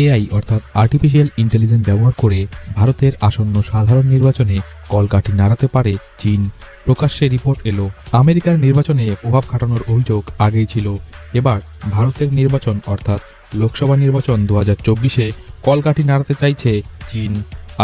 AI অর্থাৎ artificial intelligence ব্যবহার করে ভারতের আসন্ন সাধারণ নির্বাচনে কলকাঠি নাড়াতে পারে চীন, প্রকাশ্যে রিপোর্ট এলো। আমেরিকার নির্বাচনে প্রভাব খাটানোর অভিযোগ আগেই ছিল। এবার ভারতের নির্বাচন অর্থাৎ লোকসভা নির্বাচন 2024-এ কলকাঠি নাড়াতে চাইছে চীন,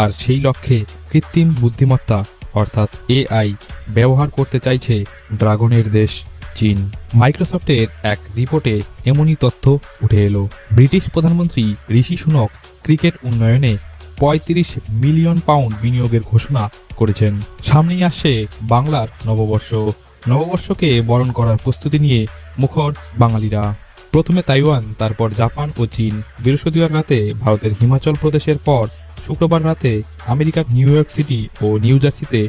আর সেই লক্ষ্যে কৃত্রিম বুদ্ধিমত্তা অর্থাৎ এআই ব্যবহার করতে চাইছে ড্রাগনের দেশ চীন। মাইক্রোসফটের এক রিপোর্টে এমনই তথ্য উঠে এলো। ব্রিটিশ প্রধানমন্ত্রী ঋষি সুনক ক্রিকেট উন্নয়নে ৩৫ মিলিয়ন পাউন্ড বিনিয়োগের ঘোষণা করেছেন। সামনেই আসছে বাংলার নববর্ষ। নববর্ষকে বরণ করার প্রস্তুতি নিয়ে মুখর বাঙালিরা। প্রথমে তাইওয়ান, তারপর জাপান ও চীন। বৃহস্পতিবার রাতে ভারতের হিমাচল প্রদেশের পর শুক্রবার রাতে আমেরিকার নিউ ইয়র্ক সিটি ও নিউ জার্সিতে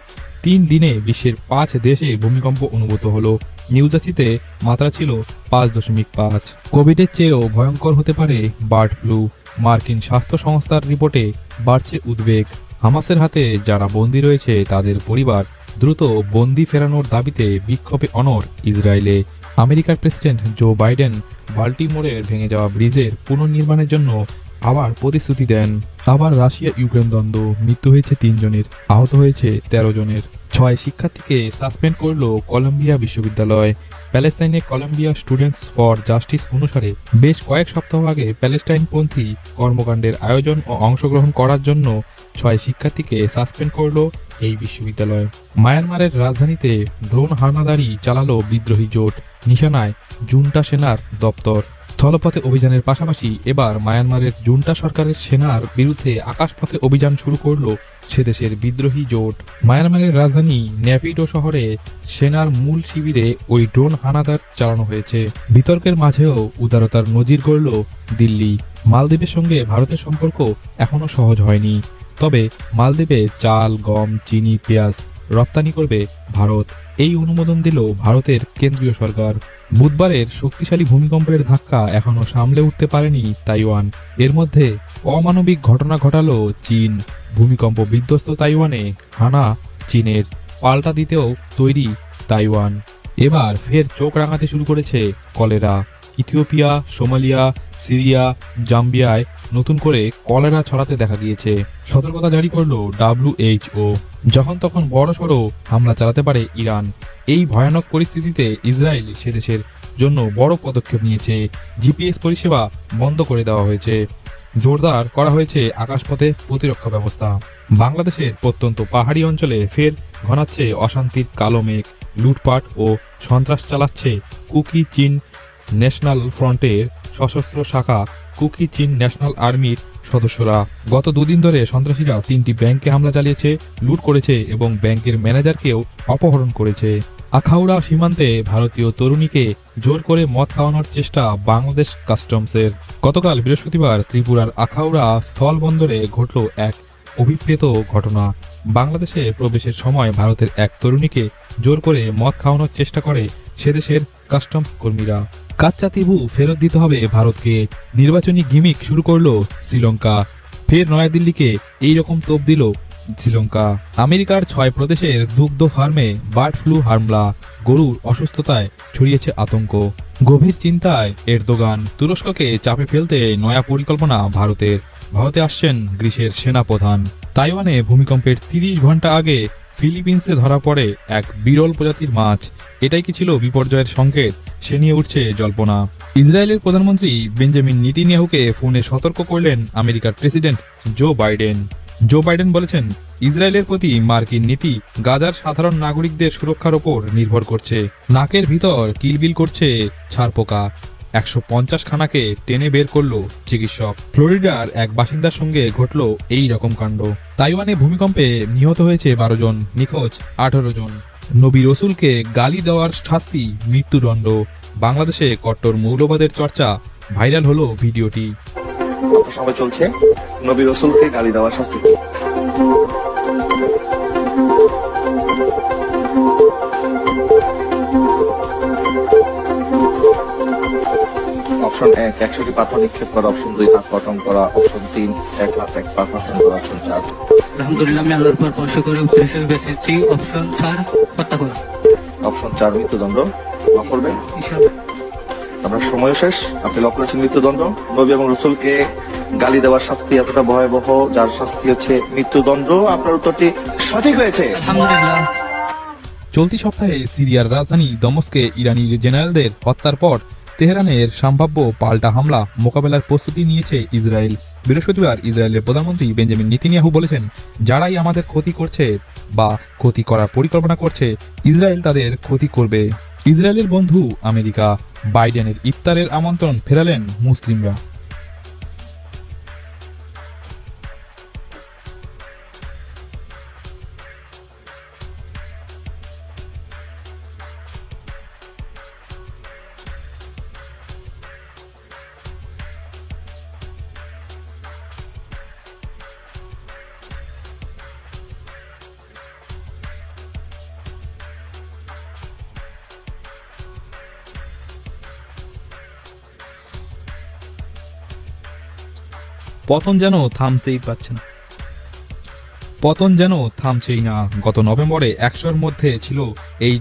3 দিনে বিশ্বের 5 দেশে ভূমিকম্প অনুভূত হলো। নিউ জার্সিতে মাত্রা ছিল 5.5। কোভিডের চেয়েও ভয়ঙ্কর হতে পারে বার্ড ফ্লু। মার্কিন স্বাস্থ্য সংস্থার রিপোর্টে বাড়ছে উদ্বেগ। হামাসের হাতে যারা বন্দী রয়েছে তাদের পরিবার দ্রুত বন্দী ফেরানোর দাবিতে বিক্ষোভে অনড় ইসরায়েলে। আমেরিকার প্রেসিডেন্ট জো বাইডেন বাল্টিমোরের ভেঙে যাওয়া ব্রিজের পুনর্নির্মাণের জন্য আবার প্রতিশ্রুতি দেন। আবার রাশিয়া ইউক্রেন দ্বন্দ্ব, মৃত্যু হয়েছে 3 জনের, আহত হয়েছে 13 জনের। 6 শিক্ষার্থীকে সাসপেন্ড করল কলম্বিয়া বিশ্ববিদ্যালয়। প্যালেস্টাইনে কলম্বিয়া স্টুডেন্টস ফর জাস্টিস অনুসারে বেশ কয়েক সপ্তাহ আগে প্যালেস্টাইনপন্থী কর্মকাণ্ডের আয়োজন ও অংশগ্রহণ করার জন্য 6 শিক্ষার্থীকে সাসপেন্ড করল এই বিশ্ববিদ্যালয়। মায়ানমারের রাজধানীতে ড্রোন হানাদারি চালালো বিদ্রোহী জোট, নিশানায় জুন্টা সেনার দপ্তর। স্থলপথে অভিযানের পাশাপাশি এবার মায়ানমারের জুন্টা সরকারের সেনার বিরুদ্ধে আকাশপথে অভিযান শুরু করল সেদেশের বিদ্রোহী জোট। মায়ানমারের রাজধানী নেপিডো শহরে সেনার মূল শিবিরে ওই ড্রোন হানাদার চালানো হয়েছে। বিতর্কের মাঝেও উদারতার নজির গড়ল দিল্লি। মালদ্বীপের সঙ্গে ভারতের সম্পর্ক এখনো সহজ হয়নি, তবে মালদ্বীপে চাল, গম, চিনি, পেঁয়াজ রপ্তানি করবে ভারত। এই অনুমোদন দিল ভারতের কেন্দ্রীয় সরকার। বুধবারের শক্তিশালী ভূমিকম্পের ধাক্কা এখনো সামলে উঠতে পারেনি তাইওয়ান। এর মধ্যে অমানবিক ঘটনা ঘটালো চীন। ভূমিকম্প বিধ্বস্ত তাইওয়ানে হানা চীনের, পাল্টা দিতেও তৈরি তাইওয়ান। এবার ফের চোখ রাঙাতে শুরু করেছে কলেরা। ইথিওপিয়া, সোমালিয়া, সিরিয়া, জাম্বিয়ায় নতুন করে কলেরা ছড়াতে দেখা গিয়েছে। সতর্কতা জারি করলো WHO। যখন তখন বড়সড় হামলা চালাতে পারে ইরান। এই ভয়ানক পরিস্থিতিতে ইসরায়েল সেদেশের জন্য বড় পদক্ষেপ নিয়েছে। জিপিএস পরিষেবা বন্ধ করে দেওয়া হয়েছে। জোরদার করা হয়েছে আকাশপথে প্রতিরক্ষা ব্যবস্থা। বাংলাদেশের প্রত্যন্ত পাহাড়ি অঞ্চলে ফের ঘনাচ্ছে অশান্তির কালো মেঘ। লুটপাট ও সন্ত্রাস চালাচ্ছে কুকি চীন ন্যাশনাল ফ্রন্টের সশস্ত্র শাখা কুকি চীন ন্যাশনাল আর্মির সদস্যরা। গত 2 দিন ধরে সন্ত্রাসীরা 3টি ব্যাংকে হামলা চালিয়েছে, লুট করেছে এবং ব্যাংকের ম্যানেজারকেও অপহরণ করেছে। আখাউড়া সীমান্তে ভারতীয় তরুণীকে জোর করে মদ খাওয়ানোর চেষ্টা বাংলাদেশ কাস্টমসের। গতকাল বৃহস্পতিবার ত্রিপুরার আখাউড়া স্থল বন্দরে ঘটল এক অভিপ্রেত ঘটনা। বাংলাদেশে প্রবেশের সময় ভারতের এক তরুণীকে জোর করে মদ খাওয়ানোর চেষ্টা করে সেদেশের কাস্টমস কর্মীরা। কাচ্চা তিবু ফেরত দিতে হবে ভারতকে। নির্বাচনী গিমিক শুরু করলো শ্রীলঙ্কা। ফের নয়াদিল্লিকে এইরকম তোপ দিল শ্রীলঙ্কা। আমেরিকার 6 প্রদেশের দুগ্ধ ফার্মে বার্ড ফ্লু হামলা, গরুর অসুস্থতায় ছড়িয়েছে আতঙ্ক। গভীর চিন্তায় এরদোগান। তুরস্ককে চাপে ফেলতে নয়া পরিকল্পনা ভারতের। ভারতে আসছেন গ্রিসের সেনাপ্রধান। তাইওয়ানে ভূমিকম্পের 30 ঘন্টা আগে ফিলিপিন্সে ধরা পড়ে এক বিরল প্রজাতির মাছ। এটাই কি ছিল বিপর্যয়ের সংকেত? সে নিয়ে উঠছে জল্পনা। ইসরায়েলের প্রধানমন্ত্রী বেঞ্জামিন নেতানিয়াহুকে ফোনে সতর্ক করলেন আমেরিকার president Joe Biden. Joe Biden বলেছেন, ইসরায়েলের প্রতি মার্কিন নীতি গাজার সাধারণ নাগরিকদের সুরক্ষার ওপর নির্ভর করছে। নাকের ভিতর কিলবিল করছে ছারপোকা। 150 খানাকে টেনে বের করলো চিকিৎসক। ফ্লোরিডার এক বাসিন্দার সঙ্গে ঘটল এই রকম কাণ্ড। তাইওয়ানে ভূমিকম্পে নিহত হয়েছে 12 জন, নিখোঁজ 18 জন। নবী রসুলকে গালি দেওয়ার শাস্তি মৃত্যুদণ্ড। বাংলাদেশে কট্টর মৌলবাদের চর্চা, ভাইরাল হলো ভিডিওটি। সবাই চলছে নবী রসুলকে গালি দেওয়ার শাস্তি। অপশন 1 100টি পাথর নিক্ষেপ করা, অপশন 2 হাত কটন করা, অপশন 3 1 হাত 1 পা কটন করা, অপশন 4 আলহামদুলিল্লাহ আমি আল্লাহর উপর ভরসা করে উপদেশের বেঁচেছি। অপশন 4 হত্যা করা। অপশন 4 মৃত্যুদণ্ড। করবে আপনার সময় শেষ, আপনি লক্ষ্য করেছেন মৃত্যুদণ্ড। নবী এবং রসুলকে গালি দেওয়ার শাস্তি এতটা ভয়াবহ, যার শাস্তি হচ্ছে মৃত্যুদণ্ড। আপনার উত্তরটি সঠিক হয়েছে। আলহামদুলিল্লাহ। চলতি সপ্তাহে সিরিয়ার রাজধানী দমস্কে ইরানি জেনারেলদের হত্যার পর তেহরানের সম্ভাব্য পাল্টা হামলা মোকাবেলার প্রস্তুতি নিয়েছে ইসরায়েল। বৃহস্পতিবার ইসরায়েলের প্রধানমন্ত্রী বেঞ্জামিন নেতানিয়াহু বলেছেন, যারাই আমাদের ক্ষতি করছে বা ক্ষতি করার পরিকল্পনা করছে, ইসরায়েল তাদের ক্ষতি করবে। ইসরায়েলের বন্ধু আমেরিকা, বাইডেনের ইফতারের আমন্ত্রণ ফেরালেন মুসলিমরা। পতন যেন থামতেই পারছে না, পতন যেন থামছেই না। গত নভেম্বরে 100-র মধ্যে ছিল এই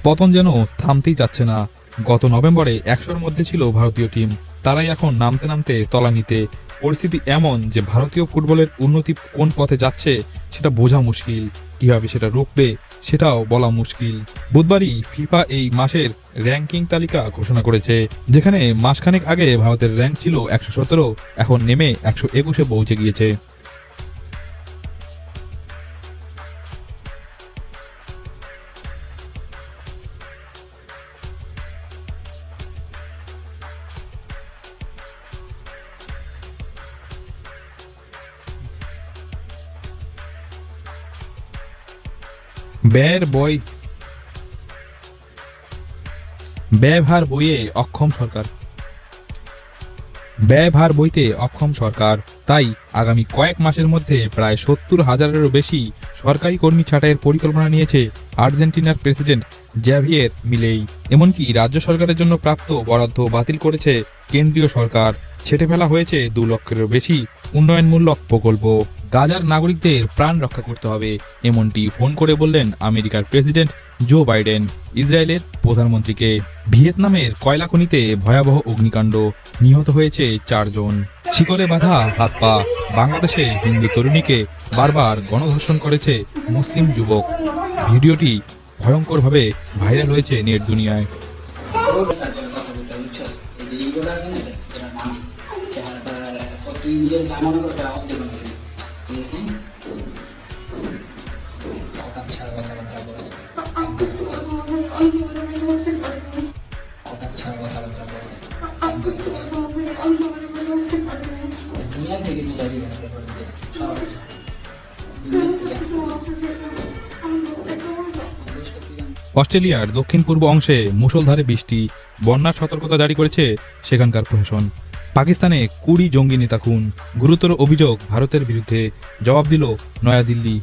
পতন যেন থামতেই যাচ্ছে না। গত নভেম্বরে 100-র মধ্যে ছিল ভারতীয় টিম, তারাই এখন নামতে নামতে তলানিতে। পরিস্থিতি এমন যে ভারতীয় ফুটবলের উন্নতি কোন পথে যাচ্ছে সেটা বোঝা মুশকিল, কিভাবে সেটা রুখবে সেটাও বলা মুশকিল। বুধবারই ফিফা এই মাসের র্যাঙ্কিং তালিকা ঘোষণা করেছে, যেখানে মাসখানেক আগে ভারতের র্যাঙ্ক ছিল 117, এখন নেমে 121-এ পৌঁছে গিয়েছে। ব্যয়ভার বইয়ে অক্ষম সরকার, ব্যয়ভার বইতে অক্ষম সরকার। তাই আগামী কয়েক মাসের মধ্যে প্রায় 70,000-এরও বেশি সরকারি কর্মী ছাঁটাইয়ের পরিকল্পনা নিয়েছে আর্জেন্টিনার প্রেসিডেন্ট জ্যাভিয়ের মিলেই। এমনকি রাজ্য সরকারের জন্য প্রাপ্ত বরাদ্দ বাতিল করেছে কেন্দ্রীয় সরকার। ছেটে ফেলা হয়েছে 2 লক্ষেরও বেশি উন্নয়নমূলক প্রকল্প। গাজার নাগরিকদের প্রাণ রক্ষা করতে হবে, এমনটি ফোন করে বললেন আমেরিকার প্রেসিডেন্ট জো বাইডেন ইসরায়েলের প্রধানমন্ত্রীকে। ভিয়েতনামের কয়লা খনিতে ভয়াবহ অগ্নিকাণ্ড, নিহত হয়েছে 4 জন। শিকলে বাঁধা হাত পা, বাংলাদেশে হিন্দু তরুণীকে বারবার গণধর্ষণ করেছে মুসলিম যুবক। ভিডিওটি ভয়ঙ্করভাবে ভাইরাল হয়েছে নেট দুনিয়ায়। অস্ট্রেলিয়ার দক্ষিণ পূর্ব অংশে মুষলধারে বৃষ্টি, বন্যার সতর্কতা জারি করেছে সেখানকার প্রশাসন। পাকিস্তানে 20 জঙ্গি নেতা খুন, গুরুতর অভিযোগ ভারতের বিরুদ্ধে, জবাব দিল নয়াদিল্লি।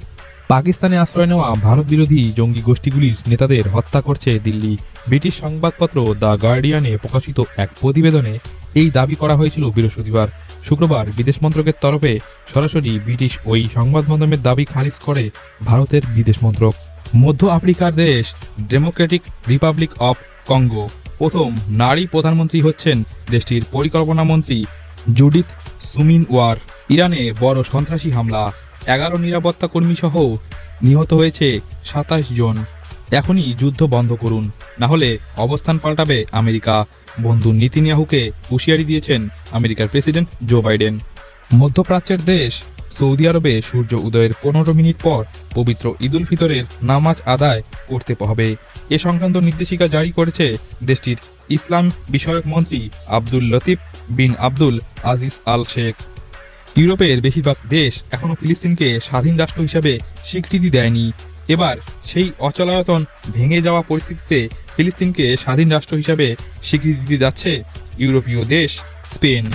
পাকিস্তানে আশ্রয় নেওয়া ভারত বিরোধী জঙ্গি গোষ্ঠীগুলির নেতাদের হত্যা করছে দিল্লি। ব্রিটিশ সংবাদপত্র দ্য গার্ডিয়ানে প্রকাশিত এক প্রতিবেদনে এই দাবি করা হয়েছিল বৃহস্পতিবার। শুক্রবার বিদেশ মন্ত্রকের তরফে সরাসরি ব্রিটিশ ওই সংবাদ মাধ্যমের দাবি খারিজ করে ভারতের বিদেশ মন্ত্রক। মধ্য আফ্রিকার দেশ ডেমোক্রেটিক রিপাবলিক অফ কঙ্গো প্রথম নারী প্রধানমন্ত্রী হচ্ছেন দেশটির পরিকল্পনা মন্ত্রী জুডিথ সুমিনওয়ার। ইরানে বড় সন্ত্রাসী হামলা, 11 নিরাপত্তা কর্মী সহ নিহত হয়েছে 27 জন। এখনই যুদ্ধ বন্ধ করুন, না হলে অবস্থান পাল্টাবে আমেরিকা। বন্ধু নেতানিয়াহুকে হুঁশিয়ারি দিয়েছেন আমেরিকার প্রেসিডেন্ট জো বাইডেন। মধ্যপ্রাচ্যের দেশ সৌদি আরবে সূর্য উদয়ের 15 মিনিট পর পবিত্র ঈদ উল ফিতরের নামাজ আদায় করতে হবে, এ সংক্রান্ত নির্দেশিকা জারি করেছে দেশটির ইসলাম বিষয়ক মন্ত্রী আব্দুল লতিফ বিন আব্দুল আজিজ আল শেখ। ইউরোপের বেশিরভাগ দেশ এখনও ফিলিস্তিনকে স্বাধীন রাষ্ট্র হিসাবে স্বীকৃতি দেয়নি। এবার সেই অচলায়তন ভেঙে যাওয়া পরিস্থিতিতে ফিলিস্তিনকে স্বাধীন রাষ্ট্র হিসাবে স্বীকৃতি দিতে যাচ্ছে ইউরোপীয় দেশ স্পেন।